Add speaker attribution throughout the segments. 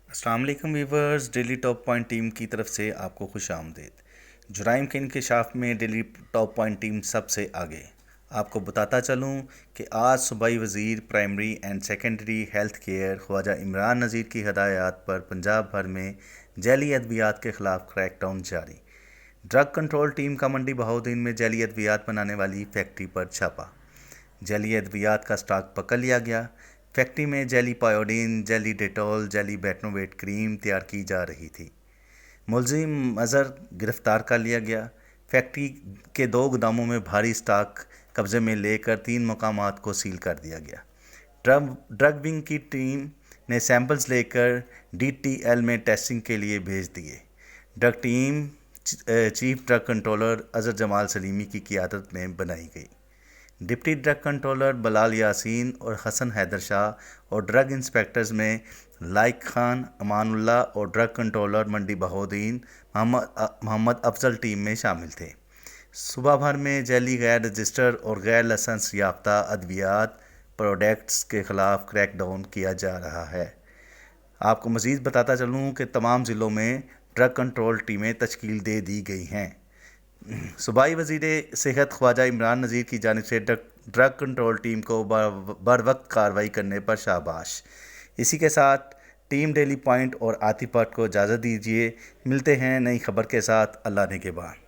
Speaker 1: السلام علیکم viewers, daily top point team کی طرف سے آپ کو خوش آمدید۔ جرائم کے انکشاف میں ڈیلی ٹاپ پوائنٹ ٹیم سب سے آگے۔ آپ کو بتاتا چلوں کہ آج صوبائی وزیر primary and secondary health care Khawaja Imran Nazir کی ہدایات پر پنجاب بھر میں جعلی ادویات کے خلاف کریک ڈاؤن جاری۔ ڈرگ کنٹرول ٹیم کا منڈی بہاؤدین میں جعلی ادویات بنانے والی فیکٹری پر چھاپا۔ جعلی ادویات کا سٹاک پکڑ لیا گیا۔ فیکٹری میں جعلی پائیوڈین، جعلی ڈیٹول، جعلی بیٹنوویٹ کریم تیار کی جا رہی تھی۔ ملزم مظہر گرفتار کر لیا گیا۔ فیکٹری کے 2 گوداموں میں بھاری سٹاک قبضے میں لے کر 3 مقامات کو سیل کر دیا گیا۔ ڈرگ ونگ کی ٹیم نے سیمپلز لے کر ڈی ٹی ایل میں ٹیسٹنگ کے لیے بھیج دیے۔ Drug team chief drug controller Azhar Jamal Saleemi کی قیادت میں بنائی گئی۔ Deputy drug controller Bilal Yasin اور حسن حیدر شاہ اور ڈرگ انسپیکٹرز میں لائق خان، امان اللہ اور ڈرگ کنٹرولر منڈی بہاؤدین محمد افضل ٹیم میں شامل تھے۔ صوبہ بھر میں جعلی غیر رجسٹر اور غیر لائسنس یافتہ ادویات پروڈکٹس کے خلاف کریک ڈاؤن کیا جا رہا ہے۔ آپ کو مزید بتاتا چلوں کہ تمام ضلعوں میں ڈرگ کنٹرول ٹیمیں تشکیل دے دی گئی ہیں۔ صوبائی وزیر صحت خواجہ عمران نذیر کی جانب سے ڈرگ کنٹرول ٹیم کو بروقت کارروائی کرنے پر شاباش۔ اسی کے ساتھ ٹیم ڈیلی پوائنٹ اور آتی پٹ کو اجازت دیجیے۔ ملتے ہیں نئی خبر کے ساتھ۔ اللہ نگہبان۔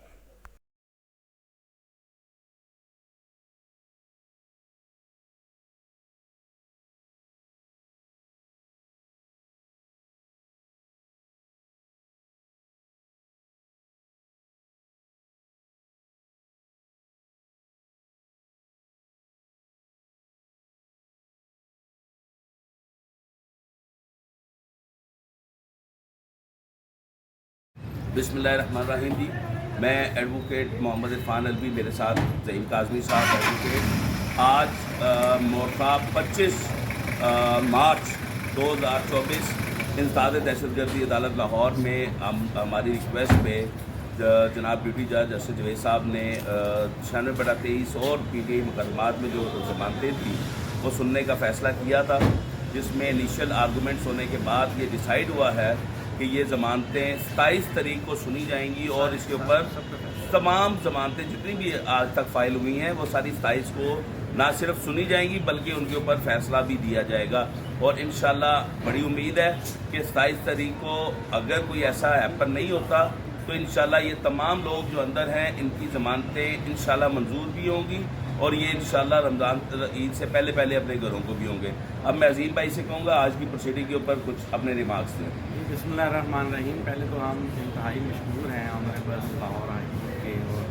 Speaker 2: بسم اللہ الرحمن الرحیم جی، میں ایڈوکیٹ محمد عرفان الوی، میرے ساتھ ظہیم کاظمی صاحب ایڈوکیٹ۔ آج مورخہ 25 مارچ 2024 انسداد دہشت گردی عدالت لاہور میں ہماری ریکویسٹ پہ جناب ڈیوٹی جج اسد جوید صاحب نے 96/23 اور پی ٹی آئی مقدمات میں جو ضمانتیں تھیں وہ سننے کا فیصلہ کیا تھا، جس میں انیشیل آرگومنٹس ہونے کے بعد یہ ڈیسائیڈ ہوا ہے کہ یہ ضمانتیں 27 تاریخ کو سنی جائیں گی اور اس کے اوپر تمام ضمانتیں جتنی بھی آج تک فائل ہوئی ہیں وہ ساری 27 کو نہ صرف سنی جائیں گی بلکہ ان کے اوپر فیصلہ بھی دیا جائے گا۔ اور انشاءاللہ بڑی امید ہے کہ 27 تاریخ کو اگر کوئی ایسا ہیپن نہیں ہوتا تو انشاءاللہ یہ تمام لوگ جو اندر ہیں ان کی ضمانتیں انشاءاللہ منظور بھی ہوں گی اور یہ انشاءاللہ رمضان عید سے پہلے اپنے گھروں کو بھی ہوں گے۔ اب میں عظیم بھائی سے کہوں گا آج کی پروسیڈنگ کے اوپر کچھ اپنے ریمارکس دیں۔
Speaker 3: بسم اللہ الرحمن الرحیم۔ پہلے تو ہم انتہائی مشکور ہیں آنریبل لاہور ہائی کورٹ کے اور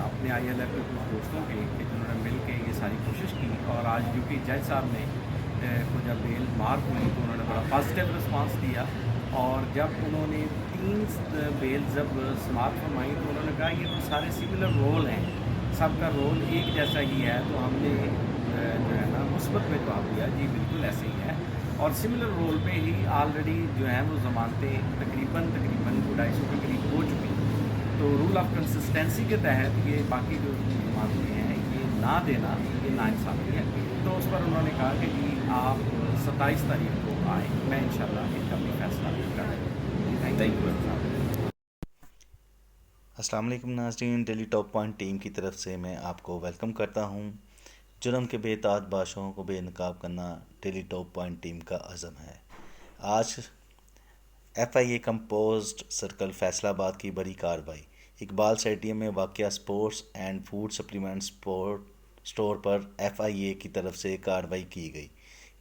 Speaker 3: اپنے آئی ایل ایف کے کچھ دوستوں کے کہ جنہوں نے مل کے یہ ساری کوشش کی، اور آج ڈیوٹی جج صاحب نے کو جب بیل مارک ہوئی تو انہوں نے بڑا پازیٹیو رسپانس دیا، اور جب انہوں نے 3 بیل جب سماعت فرمائی تو انہوں نے کہا یہ تو سارے سملر رول ہیں، سب کا رول ایک جیسا ہی ہے، تو ہم نے جو ہے نا مثبت میں جواب دیا جی بالکل ایسے ہی ہے، اور سملر رول پہ ہی آلریڈی جو ہیں وہ ضمانتیں تقریباً 250 کے قریب ہو چکی۔ تو رول آف کنسسٹنسی کے تحت یہ باقی جو ضمانتیں ہیں یہ نہ دینا یہ ناانصافی ہے، تو اس پر انہوں نے کہا کہ جی آپ 27 تاریخ کو آئیں، میں انشاءاللہ ان کا بھی فیصلہ کر رہا ہوں۔ Thank you.
Speaker 1: السلام علیکم ناظرین، ڈیلی ٹاپ پوائنٹ ٹیم کی طرف سے میں آپ کو ویلکم کرتا ہوں۔ جرم کے بے اطاعت بادشاہوں کو بے نقاب کرنا ڈیلی ٹاپ پوائنٹ ٹیم کا عزم ہے۔ آج F I A composite circle Faisalabad کی بڑی کارروائی۔ اقبال اسٹیڈیم میں واقع sports and food supplement store پر ایف آئی اے کی طرف سے کارروائی کی گئی۔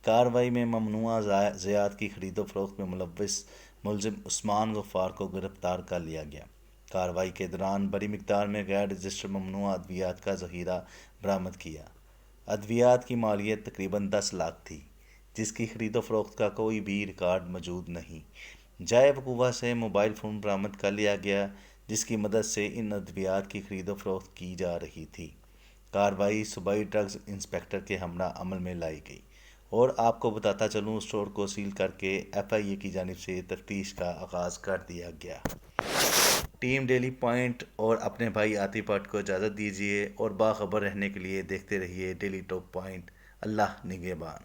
Speaker 1: کارروائی میں ممنوعہ ذرات کی خرید و فروخت میں ملوث ملزم عثمان غفار کو گرفتار کر لیا گیا۔ کارروائی کے دوران بڑی مقدار میں غیر رجسٹرڈ ممنوعہ ادویات کا ذخیرہ برآمد کیا۔ ادویات کی مالیت تقریباً 10 لاکھ تھی، جس کی خرید و فروخت کا کوئی بھی ریکارڈ موجود نہیں۔ جائے وقوع سے موبائل فون برآمد کر لیا گیا، جس کی مدد سے ان ادویات کی خرید و فروخت کی جا رہی تھی۔ کارروائی صوبائی ڈرگز انسپیکٹر کے ہمراہ عمل میں لائی گئی، اور آپ کو بتاتا چلوں اسٹور کو سیل کر کے ایف آئی اے کی جانب سے تفتیش کا آغاز کر دیا گیا۔ ٹیم ڈیلی پوائنٹ اور اپنے بھائی آتی پٹ کو اجازت دیجیے، اور باخبر رہنے کے لیے دیکھتے رہیے ڈیلی ٹاپ پوائنٹ۔ اللہ نگہبان۔